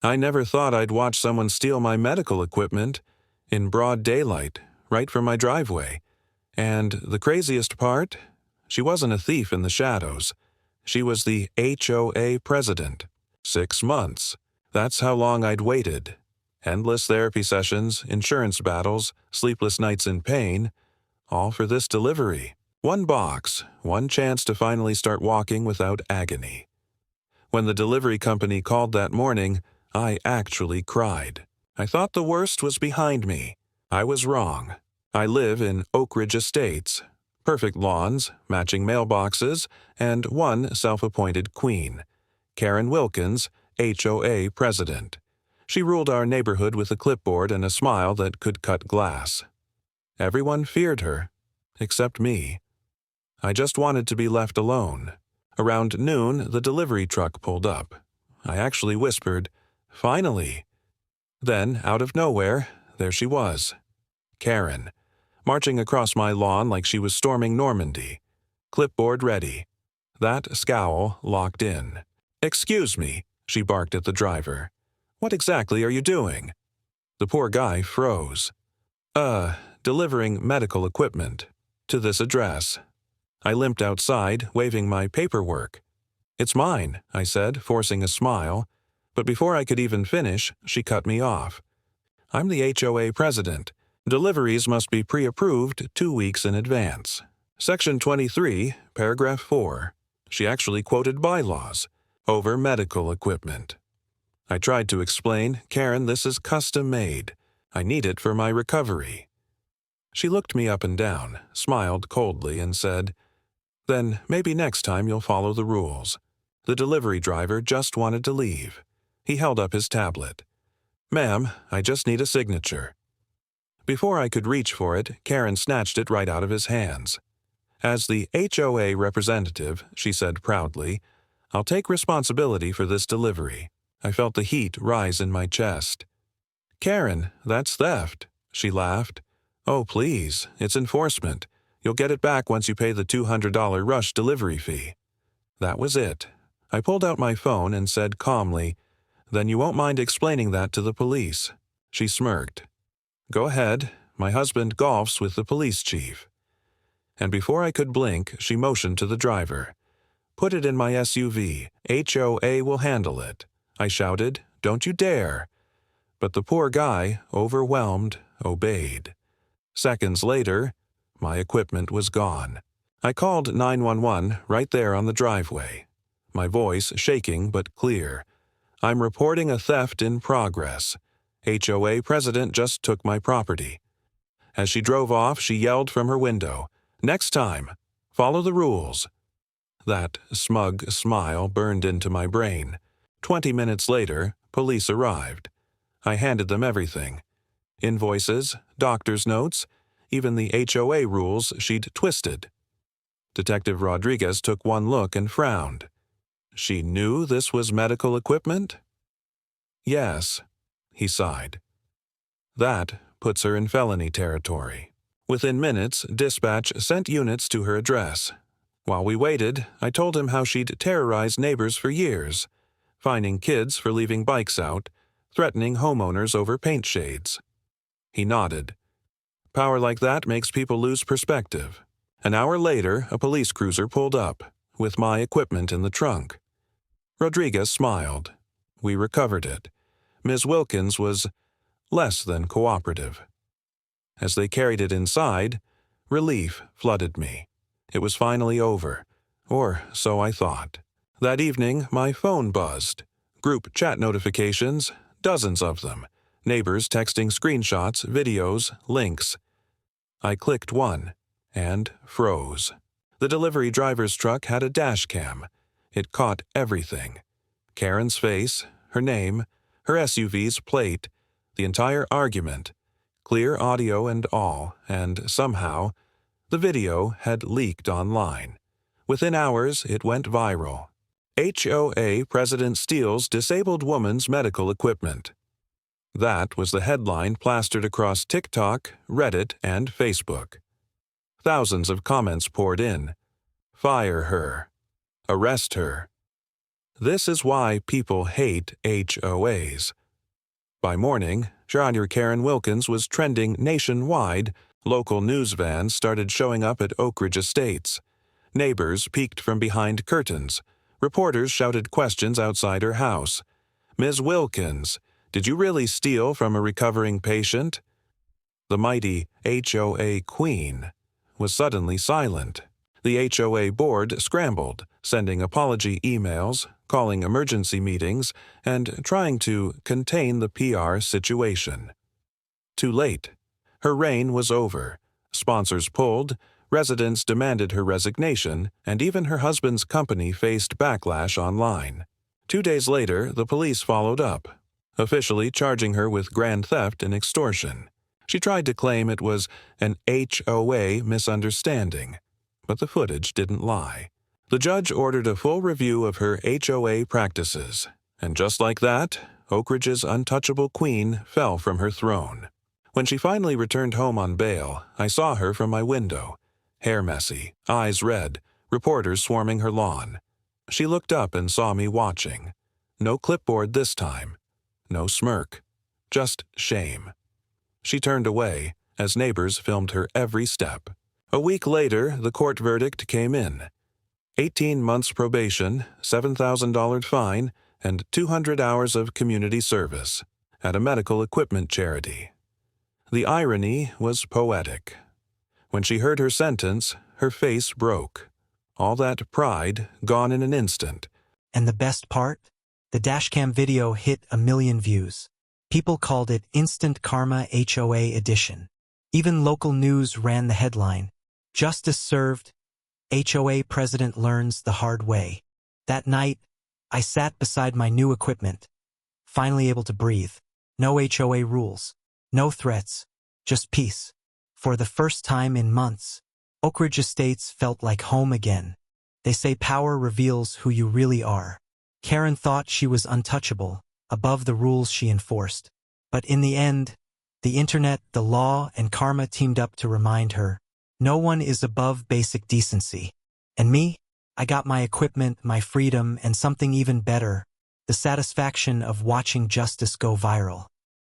I never thought I'd watch someone steal my medical equipment in broad daylight, right from my driveway. And the craziest part? She wasn't a thief in the shadows. She was the HOA president. 6 months. That's how long I'd waited. Endless therapy sessions, insurance battles, sleepless nights in pain, all for this delivery. One box, one chance to finally start walking without agony. When the delivery company called that morning, I actually cried. I thought the worst was behind me. I was wrong. I live in Oak Ridge Estates. Perfect lawns, matching mailboxes, and one self-appointed queen. Karen Wilkins, HOA president. She ruled our neighborhood with a clipboard and a smile that could cut glass. Everyone feared her, except me. I just wanted to be left alone. Around noon, the delivery truck pulled up. I actually whispered, "Finally." Then, out of nowhere, there she was. Karen, marching across my lawn like she was storming Normandy. Clipboard ready. That scowl locked in. "Excuse me," she barked at the driver. "What exactly are you doing?" The poor guy froze. Delivering medical equipment. To this address." I limped outside, waving my paperwork. "It's mine," I said, forcing a smile. But before I could even finish, she cut me off. "I'm the HOA president. Deliveries must be pre-approved 2 weeks in advance. Section 23, paragraph 4. She actually quoted bylaws. Over medical equipment. I tried to explain, "Karen, this is custom-made. I need it for my recovery." She looked me up and down, smiled coldly, and said, "Then maybe next time you'll follow the rules." The delivery driver just wanted to leave. He held up his tablet. "Ma'am, I just need a signature." Before I could reach for it, Karen snatched it right out of his hands. "As the HOA representative," she said proudly, "I'll take responsibility for this delivery." I felt the heat rise in my chest. "Karen, that's theft," she laughed. "Oh, please, it's enforcement. You'll get it back once you pay the $200 rush delivery fee." That was it. I pulled out my phone and said calmly, "Then you won't mind explaining that to the police." She smirked. "Go ahead. My husband golfs with the police chief." And before I could blink, she motioned to the driver. "Put it in my SUV. HOA will handle it." I shouted, "Don't you dare!" But the poor guy, overwhelmed, obeyed. Seconds later, my equipment was gone. I called 911 right there on the driveway. My voice shaking but clear. "I'm reporting a theft in progress. HOA president just took my property." As she drove off, she yelled from her window, "Next time, follow the rules." That smug smile burned into my brain. 20 minutes later, police arrived. I handed them everything. Invoices, doctor's notes, even the HOA rules she'd twisted. Detective Rodriguez took one look and frowned. "She knew this was medical equipment?" "Yes," he sighed. "That puts her in felony territory." Within minutes, dispatch sent units to her address. While we waited, I told him how she'd terrorized neighbors for years, fining kids for leaving bikes out, threatening homeowners over paint shades. He nodded. Power like that makes people lose perspective. An hour later, a police cruiser pulled up, with my equipment in the trunk. Rodriguez smiled. We recovered it. Ms. Wilkins was less than cooperative. As they carried it inside, relief flooded me. It was finally over, or so I thought. That evening, my phone buzzed. Group chat notifications, dozens of them. Neighbors texting screenshots, videos, links. I clicked one, and froze. The delivery driver's truck had a dashcam. It caught everything. Karen's face, her name, her SUV's plate, the entire argument, clear audio and all, and somehow, the video had leaked online. Within hours, it went viral. HOA President steals disabled woman's medical equipment. That was the headline plastered across TikTok, Reddit, and Facebook. Thousands of comments poured in. Fire her. Arrest her. This is why people hate HOAs. By morning, Jr. Karen Wilkins was trending nationwide. Local news vans started showing up at Oak Ridge Estates. Neighbors peeked from behind curtains. Reporters shouted questions outside her house. "Ms. Wilkins, did you really steal from a recovering patient?" The mighty HOA queen was suddenly silent. The HOA board scrambled, sending apology emails, calling emergency meetings, and trying to contain the PR situation. Too late. Her reign was over. Sponsors pulled, residents demanded her resignation, and even her husband's company faced backlash online. 2 days later, the police followed up, officially charging her with grand theft and extortion. She tried to claim it was an HOA misunderstanding, but the footage didn't lie. The judge ordered a full review of her HOA practices, and just like that, Oak Ridge's untouchable queen fell from her throne. When she finally returned home on bail, I saw her from my window. Hair messy, eyes red, reporters swarming her lawn. She looked up and saw me watching. No clipboard this time. No smirk. Just shame. She turned away as neighbors filmed her every step. A week later, the court verdict came in. 18 months probation, $7,000 fine, and 200 hours of community service at a medical equipment charity. The irony was poetic. When she heard her sentence, her face broke. All that pride gone in an instant. And the best part? The Dashcam video hit 1 million views. People called it Instant Karma HOA Edition. Even local news ran the headline, "Justice Served, HOA President Learns the Hard Way." That night, I sat beside my new equipment, finally able to breathe. No HOA rules, no threats, just peace. For the first time in months, Oak Ridge Estates felt like home again. They say power reveals who you really are. Karen thought she was untouchable, above the rules she enforced. But in the end, the internet, the law, and karma teamed up to remind her, no one is above basic decency. And me? I got my equipment, my freedom, and something even better, the satisfaction of watching justice go viral.